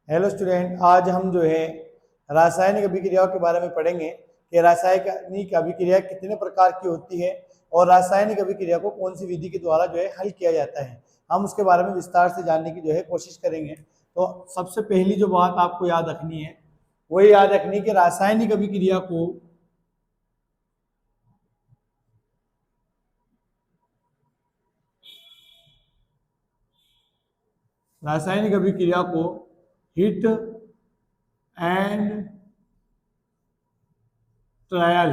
Hello student, आज हम जो है रासायनिक अभिक्रियाओं के बारे में पढ़ेंगे कि रासायनिक अभिक्रिया कितने प्रकार की होती है और रासायनिक अभिक्रिया को कौन सी विधि के द्वारा जो है हल किया जाता है। हम उसके बारे में विस्तार से जानने की जो है कोशिश करेंगे। तो सबसे पहली जो बात आपको याद रखनी है वो याद रखनी है कि रासायनिक अभिक्रिया को हिट एंड ट्रायल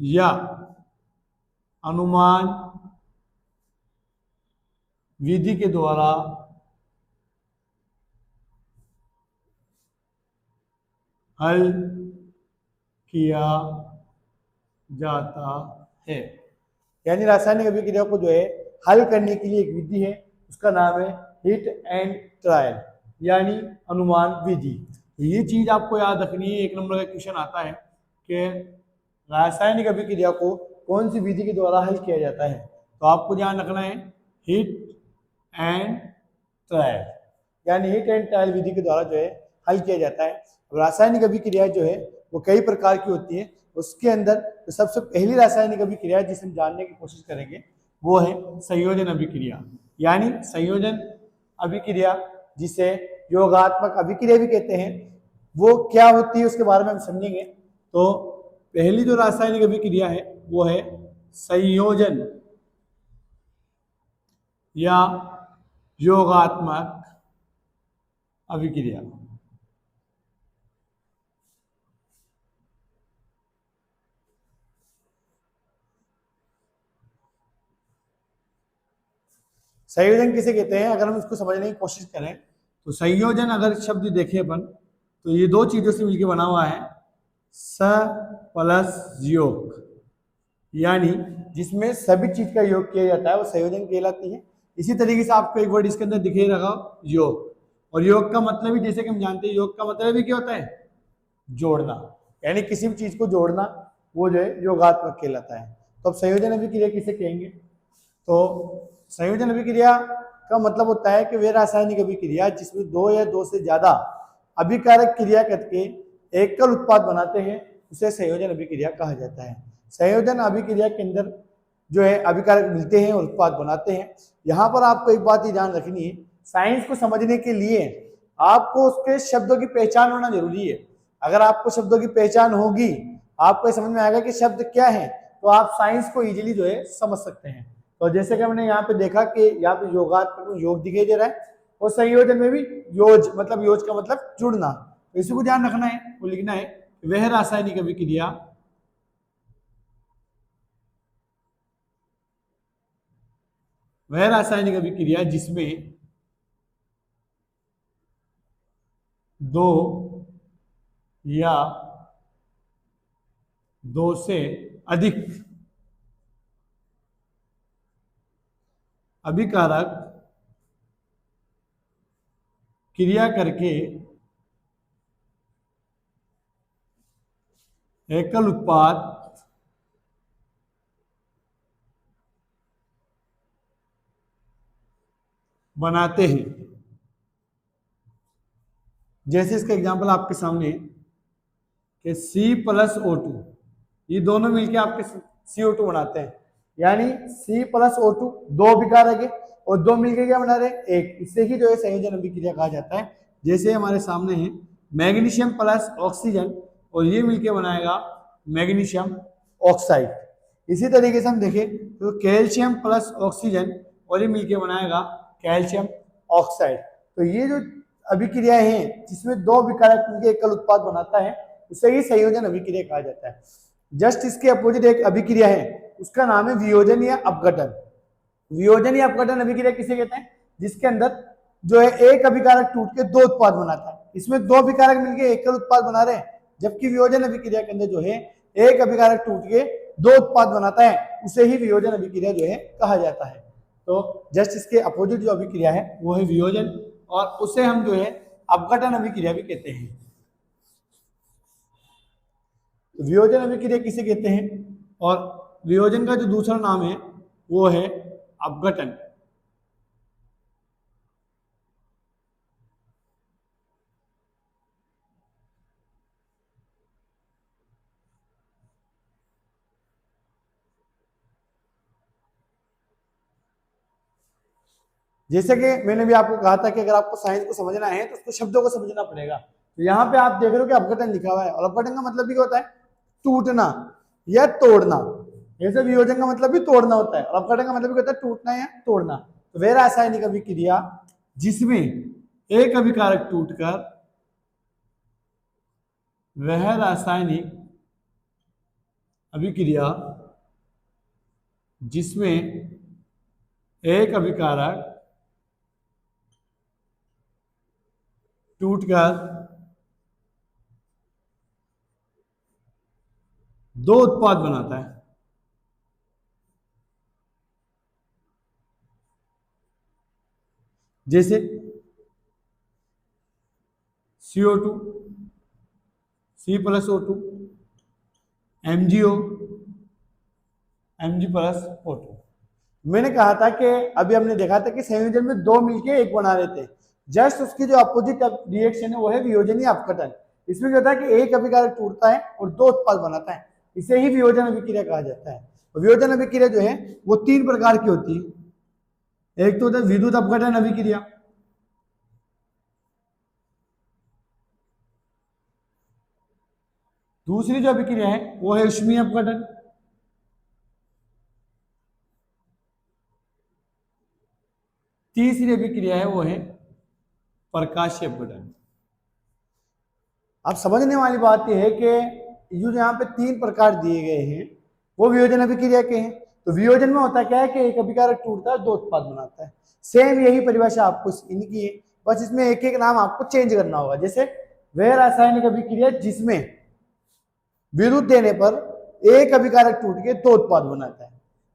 या अनुमान विधि के द्वारा हल किया जाता है। यानी रासायनिक अभिक्रिया को जो है हल करने के लिए एक विधि है, उसका नाम है हिट एंड ट्रायल यानी अनुमान विधि। ये चीज आपको याद रखनी है। एक नंबर का क्वेश्चन आता है कि रासायनिक अभिक्रिया को कौन सी विधि के द्वारा हल किया जाता है, तो आपको ध्यान रखना है हिट एंड ट्रायल यानी हिट एंड ट्रायल विधि के द्वारा जो है हल किया जाता है। रासायनिक अभिक्रिया जो है वो कई प्रकार की होती है। उसके अंदर तो सबसे पहली रासायनिक अभिक्रिया जिसे हम जानने की कोशिश करेंगे वो है संयोजन अभिक्रिया यानी संयोजन अभिक्रिया, जिसे योगात्मक अभिक्रिया भी कहते हैं। वो क्या होती है उसके बारे में हम समझेंगे। तो पहली जो रासायनिक अभिक्रिया है वो है संयोजन या योगात्मक अभिक्रिया। संयोजन किसे कहते हैं, अगर हम इसको समझने की कोशिश करें तो संयोजन अगर शब्द देखें अपन तो ये दो चीजों से मिलकर बना हुआ है, स प्लस योग, यानी जिसमें सभी चीज का योग किया जाता है वो संयोजन कहलाती है। इसी तरीके से आपको एक वर्ड इसके अंदर दिखे रखा योग, और योग का मतलब ही जैसे कि हम जानते हैं योग का मतलब भी क्या होता है, जोड़ना, यानी किसी भी चीज को जोड़ना, वो जो है योगात्मक कहलाता है। तो अब संयोजन अभिक्रिया किसे कहेंगे, तो संयोजन अभिक्रिया का मतलब होता है कि वे रासायनिक अभिक्रिया जिसमें दो या दो से ज्यादा अभिकारक क्रिया करके एकल उत्पाद बनाते हैं उसे संयोजन अभिक्रिया कहा जाता है। संयोजन अभिक्रिया के अंदर जो है अभिकारक मिलते हैं और उत्पाद बनाते हैं। यहाँ पर आपको एक बात ही ध्यान रखनी है, साइंस को समझने के लिए आपको उसके शब्दों की पहचान होना जरूरी है। अगर आपको शब्दों की पहचान होगी, आपको समझ में आएगा कि शब्द क्या है, तो आप साइंस को इजीली जो है समझ सकते हैं। तो जैसे कि हमने यहाँ पे देखा कि यहाँ पे योगात्मक योग दिखाई दे रहा है और संयोजन में भी योज का मतलब जुड़ना। तो इसी को ध्यान रखना है, वो लिखना है वह रासायनिक अभिक्रिया जिसमें दो या दो से अधिक अभिकारक क्रिया करके एकल उत्पाद बनाते हैं। जैसे इसका एग्जांपल आपके सामने है कि C+O2, ये दोनों मिलके आपके CO2 बनाते हैं, यानी C+O2 दो अभिकारक है और दो मिलके क्या बना रहे हैं, एक। इससे ही जो है संयोजन अभिक्रिया कहा जाता है। जैसे हमारे सामने है मैग्नीशियम प्लस ऑक्सीजन और ये मिलके बनाएगा मैग्नीशियम ऑक्साइड। इसी तरीके से हम देखें तो कैल्शियम प्लस ऑक्सीजन और ये मिलके बनाएगा कैल्शियम ऑक्साइड। तो ये जो अभिक्रिया है जिसमें दो अभिकारक मिलकर एकल उत्पाद बनाता है उसे ही संयोजन अभिक्रिया कहा जाता है। जस्ट इसके अपोजिट एक अभिक्रिया है, उसका नाम है वियोजन या अपघटन। वियोजन या अपघटन अभिक्रिया किसे कहते हैं, जिसके अंदर जो है एक अभिकारक टूट के दो उत्पाद बनाता है। इसमें दो अभिकारक मिलकर एकल उत्पाद बना रहे हैं, जबकि वियोजन अभिक्रिया के अंदर जो है एक अभिकारक टूट के दो उत्पाद बनाता है, उसे ही वियोजन अभिक्रिया जो है कहा जाता है। तो जस्ट इसके अपोजिट जो अभिक्रिया है वो है वियोजन, और उसे हम जो है अपघटन अभिक्रिया भी कहते हैं। वियोजन अभिक्रिया किसे कहते हैं, और वियोजन का जो दूसरा नाम है वो है अपघटन। जैसे कि मैंने भी आपको कहा था कि अगर आपको साइंस को समझना है तो उसको शब्दों को समझना पड़ेगा। तो यहाँ पे आप देख रहे हो कि अपघटन लिखा हुआ है, और अपघटन का मतलब भी क्या होता है? टूटना या तोड़ना। जैसे वियोजन का मतलब भी तोड़ना होता है, और अपघटन का मतलब भी होता है टूटना या तोड़ना। तो वह रासायनिक अभिक्रिया जिसमें एक अभिकारक टूटकर वह रासायनिक अभिक्रिया जिसमें एक अभिकारक टूटकर दो उत्पाद बनाता है। जैसे CO2, C+O2, MgO, Mg+O2। मैंने कहा था कि अभी हमने देखा था कि संयोजन में दो मिलके एक बना रहे थे। जस्ट उसकी जो अपोजिट रिएक्शन है वो है वियोजन या अपघटन। इसमें क्या होता है कि एक अभिकारक टूटता है और दो उत्पाद बनाता है, इसे ही वियोजन अभिक्रिया कहा जाता है। वियोजन अभिक्रिया जो है वो तीन प्रकार की होती है। एक तो होता है विद्युत अपघटन अभिक्रिया, दूसरी जो अभिक्रिया है वो है ऊष्मीय अपघटन, तीसरी अभिक्रिया है वो है प्रकाशीय अपघटन। अब समझने वाली बात यह है कि जो यहाँ पे तीन प्रकार दिए गए हैं वो वियोजन अभिक्रिया के हैं। तो वियोजन में होता क्या है कि एक अभिकारक टूटता है, दो उत्पाद बनाता है। सेम यही परिभाषा आपको इनकी है, बस इसमें एक एक नाम आपको चेंज करना होगा। जैसे वह रासायनिक अभिक्रिया जिसमें विद्युत देने पर एक अभिकारक टूट के दो उत्पाद बनाता है।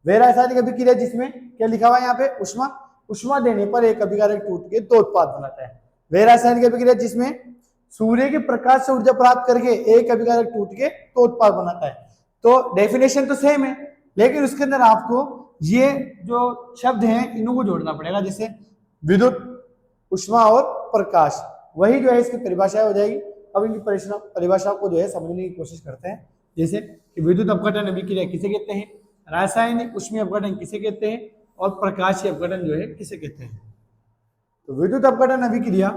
वह रासायनिक अभिक्रिया जिसमें क्या लिखा हुआ है यहाँ पे? उष्मा। उष्मा देने पर एक अभिकारक टूट के दो उत्पाद बनाता है। वह रासायनिक अभिक्रिया जिसमें सूर्य के प्रकाश से ऊर्जा प्राप्त करके एक अभिकारक टूट के दो उत्पाद बनाता है। तो डेफिनेशन तो सेम है, लेकिन उसके अंदर आपको ये जो शब्द हैं इनको जोड़ना पड़ेगा। जैसे विद्युत, उष्मा और प्रकाश, वही जो है इसकी परिभाषा हो जाएगी। अब इनकी परिभाषा को जो है समझने की कोशिश करते हैं। जैसे कि विद्युत अपघटन अभिक्रिया किसे कहते हैं, रासायनिक ऊष्मीय अपघटन किसे कहते हैं, और प्रकाशीय अपघटन जो है किसे कहते हैं। तो विद्युत अपघटन अभिक्रिया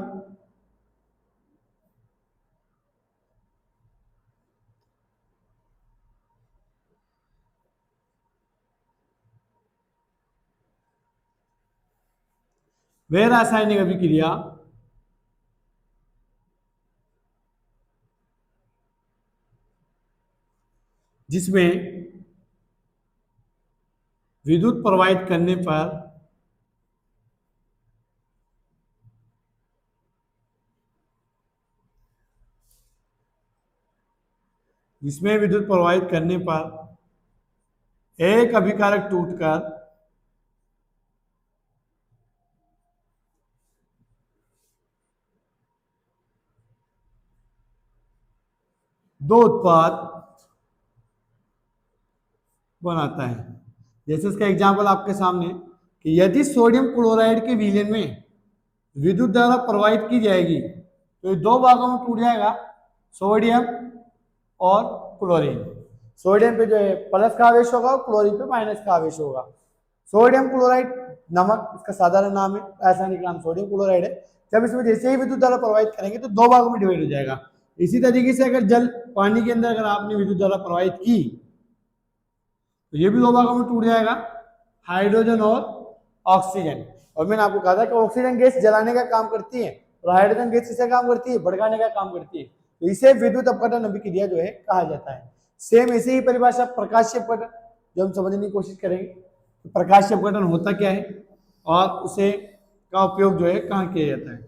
वह रासायनिक अभिक्रिया जिसमें विद्युत प्रवाहित करने पर एक अभिकारक टूटकर दो उत्पाद बनाता है। जैसे इसका एग्जाम्पल आपके सामने कि यदि सोडियम क्लोराइड के विलयन में विद्युत धारा प्रवाहित की जाएगी तो ये दो भागों में टूट जाएगा, सोडियम और क्लोरीन। सोडियम पे जो है प्लस का आवेश होगा और क्लोरीन पे माइनस का आवेश होगा। सोडियम क्लोराइड नमक, इसका साधारण नाम है, रासायनिक नाम सोडियम क्लोराइड है। जब इसमें जैसे ही विद्युत धारा प्रवाहित करेंगे तो दो भागों में डिवाइड हो जाएगा। इसी तरीके से अगर जल, पानी के अंदर अगर आपने विद्युत धारा प्रवाहित की तो ये भी दो भागों में टूट जाएगा, हाइड्रोजन और ऑक्सीजन। और मैंने आपको कहा था कि ऑक्सीजन गैस जलाने का काम करती है और हाइड्रोजन गैस किसका काम करती है? भड़काने का काम करती है। तो इसे विद्युत अपघटन अभिक्रिया जो है कहा जाता है। सेम ऐसे ही परिभाषा प्रकाशीय अपघटन जो हम समझने की कोशिश करेंगे। तो प्रकाशीय अपघटन होता क्या है और उसे का उपयोग जो है कहाँ किया जाता है।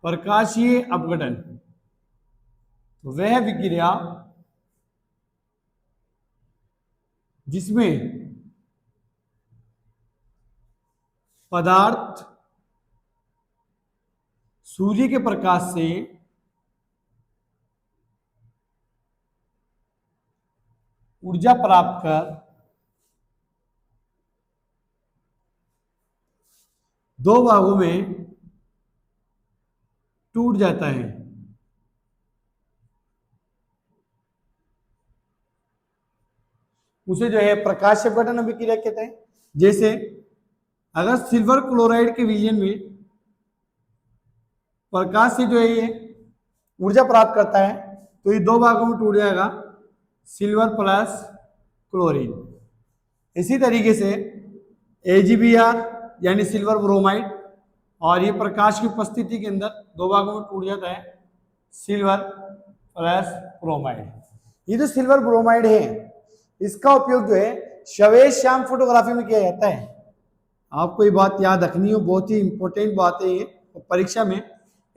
प्रकाशीय अपघटन तो वह विक्रिया जिसमें पदार्थ सूर्य के प्रकाश से ऊर्जा प्राप्त कर दो भागों में टूट जाता है। उसे जो है प्रकाश अपघटन अभिक्रिया कहते हैं। जैसे अगर सिल्वर क्लोराइड के विलयन में प्रकाश से जो है ये ऊर्जा प्राप्त करता है तो ये दो भागों में टूट जाएगा, सिल्वर प्लस क्लोरीन। इसी तरीके से AgBr यानी सिल्वर ब्रोमाइड, और ये प्रकाश की उपस्थिति के अंदर दो भागों में टूट जाता है, सिल्वर प्लस ब्रोमाइड। ये जो सिल्वर ब्रोमाइड है इसका उपयोग जो है श्वेत श्याम फोटोग्राफी में किया जाता है। आपको ये बात याद रखनी है, बहुत ही इंपॉर्टेंट बात है ये। परीक्षा में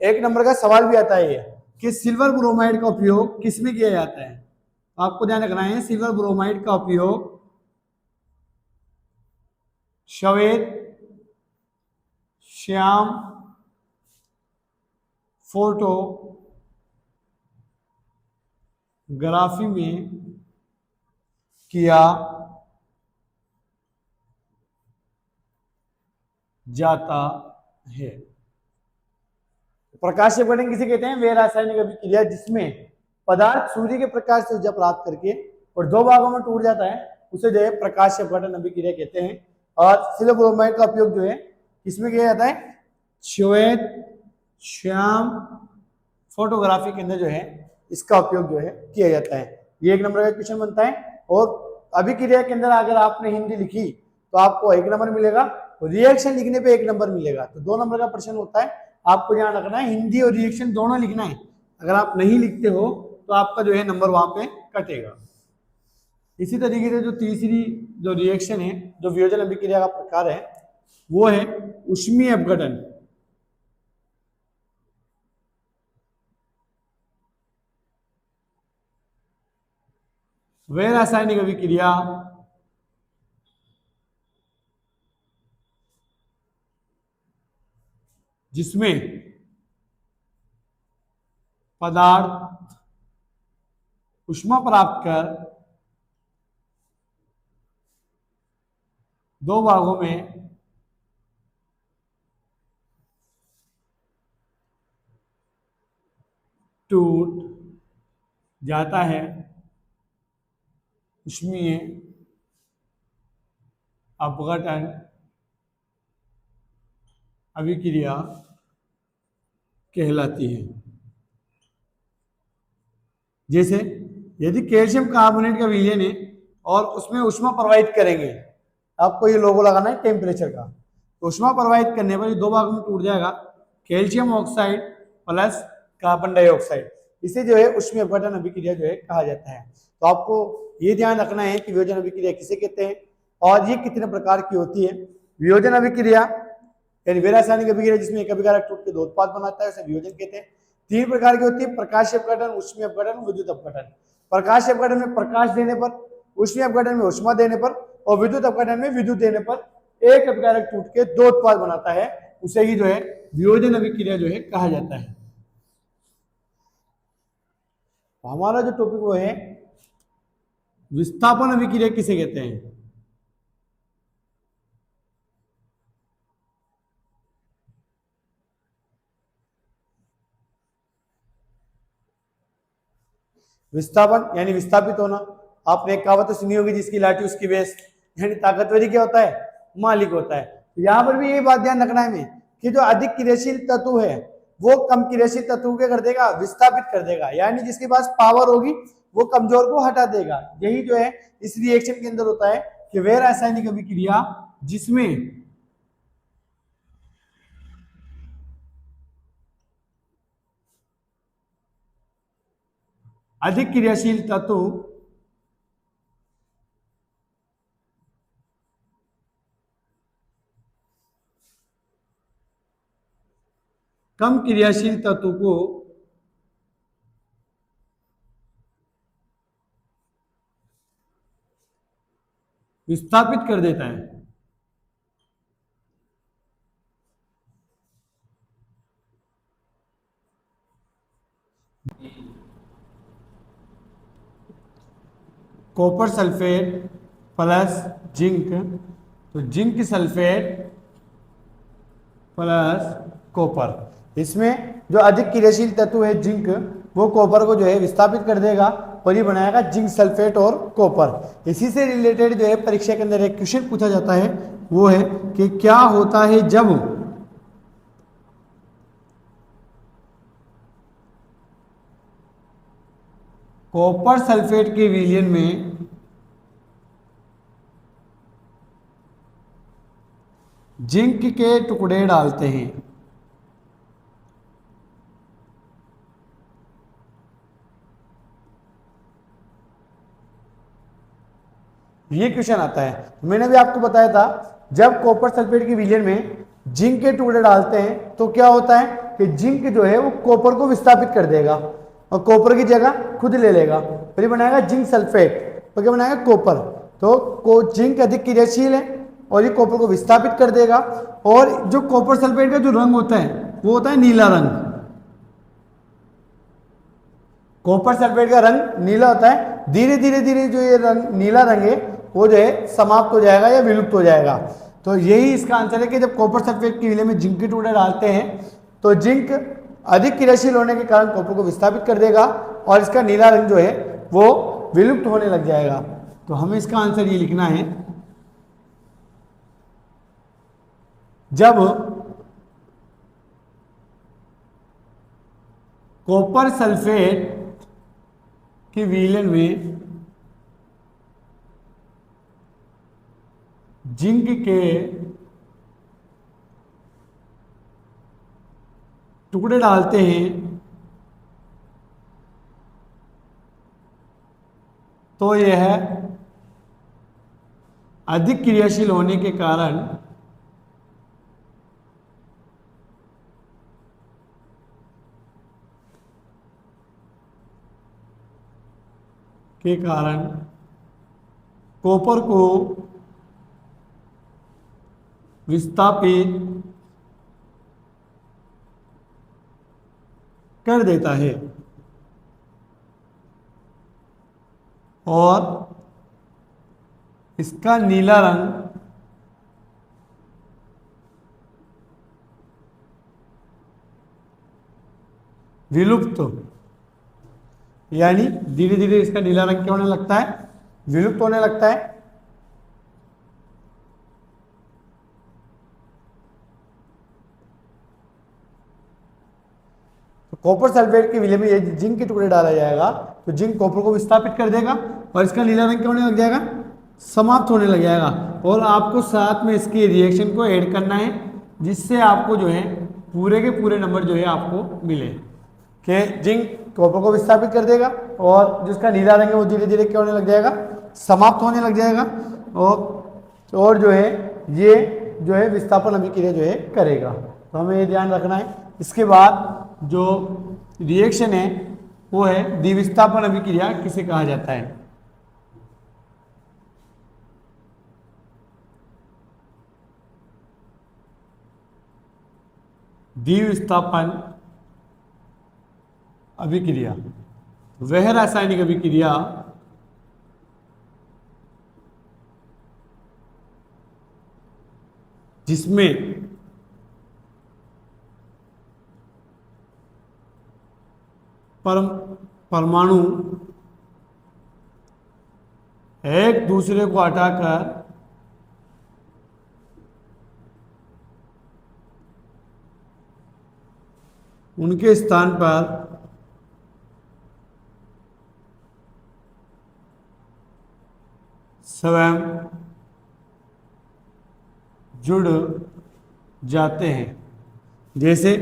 1 नंबर का सवाल भी आता है ये कि सिल्वर ब्रोमाइड का उपयोग किस में किया जाता है। आपको ध्यान रखना है, सिल्वर ब्रोमाइड का उपयोग श्वेत श्याम फोटोग्राफी में किया जाता है। प्रकाश अपघटन किसे कहते हैं? वे रासायनिक अभिक्रिया जिसमें पदार्थ सूर्य के प्रकाश से ऊर्जा प्राप्त करके और दो भागों में टूट जाता है उसे जो है प्रकाश अपघटन अभिक्रिया कहते हैं। और सिल्वर ब्रोमाइड का उपयोग जो है किसमें किया जाता है? श्वेत श्याम फोटोग्राफी के अंदर जो है इसका उपयोग जो है किया जाता है। ये 1 नंबर का क्वेश्चन बनता है। और अभिक्रिया के अंदर अगर आपने हिंदी लिखी तो आपको 1 नंबर मिलेगा, और रिएक्शन लिखने पे 1 नंबर मिलेगा। तो 2 नंबर का प्रश्न होता है। आपको ध्यान रखना है हिंदी और रिएक्शन दोनों लिखना है। अगर आप नहीं लिखते हो तो आपका जो है नंबर वहां पे कटेगा। इसी तरीके से जो तीसरी जो रिएक्शन है, जो वियोजन अभिक्रिया का प्रकार है, वो है ऊष्मीय अपघटन। वह रासायनिक अभिक्रिया जिसमें पदार्थ ऊष्मा प्राप्त कर दो भागों में टूट जाता है, ऊष्मीय अपघटन अभिक्रिया कहलाती है। जैसे यदि कैल्शियम कार्बोनेट का विलयन है और उसमें ऊष्मा प्रवाहित करेंगे, आपको ये लोगो लगाना है टेम्परेचर का, तो ऊष्मा प्रवाहित करने पर ये दो भागों में टूट जाएगा, calcium oxide plus carbon dioxide. इसे जो है ऊष्मीय अपघटन अभिक्रिया जो है कहा जाता है। तो आपको ये ध्यान रखना है कि वियोजन अभिक्रिया किसे कहते हैं और ये कितने प्रकार की होती है। वियोजन अभिक्रिया यानी वे रासायनिक अभिक्रिया जिसमें एक अभिकारक टूट के दो उत्पाद बनाता है उसे वियोजन कहते हैं। 3 प्रकार की होती है, प्रकाश अपघटन, ऊष्मीय अपघटन, विद्युत अपघटन। प्रकाश अपघटन में प्रकाश देने पर, ऊष्मीय अपघटन में ऊष्मा देने पर और विद्युत अपघटन में विद्युत देने पर एक अभिकारक टूट के दो उत्पाद बनाता है, उसे ही जो है वियोजन अभिक्रिया जो है कहा जाता है। हमारा जो टॉपिक वो है विस्थापन अभिक्रिया किसे कहते हैं। विस्थापन यानी विस्थापित होना। आपने एक कहावत तो सुनी होगी, जिसकी लाठी उसकी भैंस, यानी ताकतवरी क्या होता है? मालिक होता है। तो यहाँ पर भी ये बात ध्यान रखना है हमें कि जो अधिक क्रियाशील तत्व है वो कम क्रियाशील तत्व को कर देगा, विस्थापित कर देगा, यानी जिसके पास पावर होगी वो कमजोर को हटा देगा। यही जो है इस रिएक्शन के अंदर होता है कि वह रासायनिक अभिक्रिया जिसमें अधिक क्रियाशील तत्व कम क्रियाशील तत्व को विस्थापित कर देता है। कॉपर सल्फेट प्लस जिंक, तो जिंक सल्फेट प्लस कॉपर, इसमें जो अधिक क्रियाशील तत्व है जिंक वो कॉपर को जो है विस्थापित कर देगा और ये बनाएगा जिंक सल्फेट और कॉपर। इसी से रिलेटेड जो है परीक्षा के अंदर एक क्वेश्चन पूछा जाता है, वो है कि क्या होता है जब कॉपर सल्फेट के विलयन में जिंक के टुकड़े डालते हैं। ये क्वेश्चन आता है। तो मैंने भी आपको बताया था, जब कॉपर सल्फेट के विलयन में जिंक के टुकड़े डालते हैं तो क्या होता है कि जिंक जो है वो कॉपर को विस्थापित कर देगा और कॉपर की जगह खुद ले लेगा, फिर ये बनाएगा जिंक सल्फेट, तो क्या बनाएगा कॉपर। तो जिंक अधिक क्रियाशील है और ये कॉपर को विस्थापित कर देगा, और जो कॉपर सल्फेट का जो रंग होता है वो होता है नीला रंग। कॉपर सल्फेट का रंग नीला होता है। धीरे धीरे धीरे जो ये रंग नीला रंग है वो जो है समाप्त हो जाएगा या विलुप्त हो जाएगा। तो यही इसका आंसर है कि जब कॉपर सल्फेट के विलयन में जिंक के टुकड़े डालते हैं तो जिंक अधिक क्रियाशील होने के कारण कॉपर को विस्थापित कर देगा और इसका नीला रंग जो है वो विलुप्त होने लग जाएगा। तो हमें इसका आंसर ये लिखना है, जब कॉपर सल्फेट के विलयन में जिंक के टुकड़े डालते हैं तो यह अधिक क्रियाशील होने के कारण कॉपर को विस्थापित कर देता है और इसका नीला रंग विलुप्त, यानी धीरे धीरे इसका नीला रंग क्या होने लगता है, विलुप्त होने लगता है। तो कॉपर सल्फेट के विलयन में ये जिंक के टुकड़े डाला जाएगा तो जिंक कॉपर को विस्थापित कर देगा और इसका नीला रंग क्या होने लग जाएगा, समाप्त होने लग जाएगा। और आपको साथ में इसके रिएक्शन को ऐड करना है जिससे आपको जो है पूरे के पूरे नंबर जो है आपको मिले कि जिंक कॉपर को विस्थापित कर देगा और जिसका नीला रंग है वो धीरे धीरे क्या होने लग जाएगा, समाप्त होने लग जाएगा। और जो है ये जो है विस्थापन अभिक्रिया जो है करेगा। तो हमें ये ध्यान रखना है। इसके बाद जो रिएक्शन है वो है द्विविस्थापन अभिक्रिया किसे कहा जाता है। द्विविस्थापन अभिक्रिया वह रासायनिक अभिक्रिया जिसमें परमाणु एक दूसरे को हटाकर उनके स्थान पर स्वयं जुड़ जाते हैं। जैसे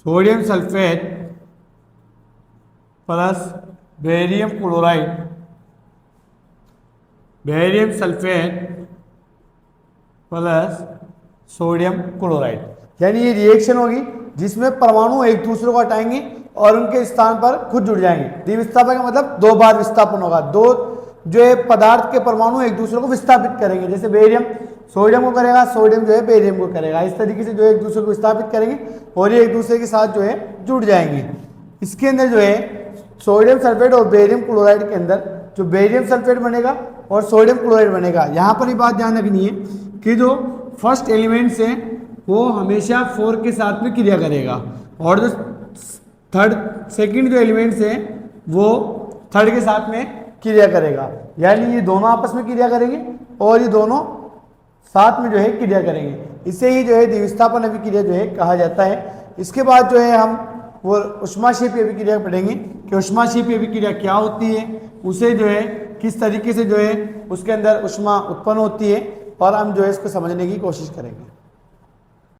sodium sulphate plus barium chloride, barium sulphate plus sodium chloride, यानी ये रिएक्शन होगी जिसमें परमाणु एक दूसरे को हटाएंगे और उनके स्थान पर खुद जुड़ जाएंगे। द्विविस्थापन का मतलब दो बार विस्थापन होगा, दो जो है पदार्थ के परमाणु एक दूसरे को विस्थापित करेंगे। जैसे बेरियम सोडियम को करेगा, सोडियम जो है बेरियम को करेगा, इस तरीके से जो है एक दूसरे को विस्थापित करेंगे और ये एक दूसरे के साथ जो है जुड़ जाएंगे। इसके अंदर जो है सोडियम सल्फेट और बेरियम क्लोराइड के अंदर जो बेरियम सल्फेट बनेगा और सोडियम क्लोराइड बनेगा। यहाँ पर ये बात ध्यान रखनी है कि जो फर्स्ट एलिमेंट्स है वो हमेशा 4 के साथ में क्रिया करेगा और जो सेकंड जो एलिमेंट्स है वो थर्ड के साथ में क्रिया करेगा, यानी ये दोनों आपस में क्रिया करेंगे और ये दोनों साथ में जो है क्रिया करेंगे। इसे ही जो है द्विविस्थापन अभिक्रिया जो है कहा जाता है। इसके बाद जो है हम वो ऊष्माक्षेपी अभिक्रिया पढ़ेंगे कि ऊष्माक्षेपी अभिक्रिया क्या होती है, उसे जो है किस तरीके से जो है उसके अंदर ऊष्मा उत्पन्न होती है, और हम जो है इसको समझने की कोशिश करेंगे।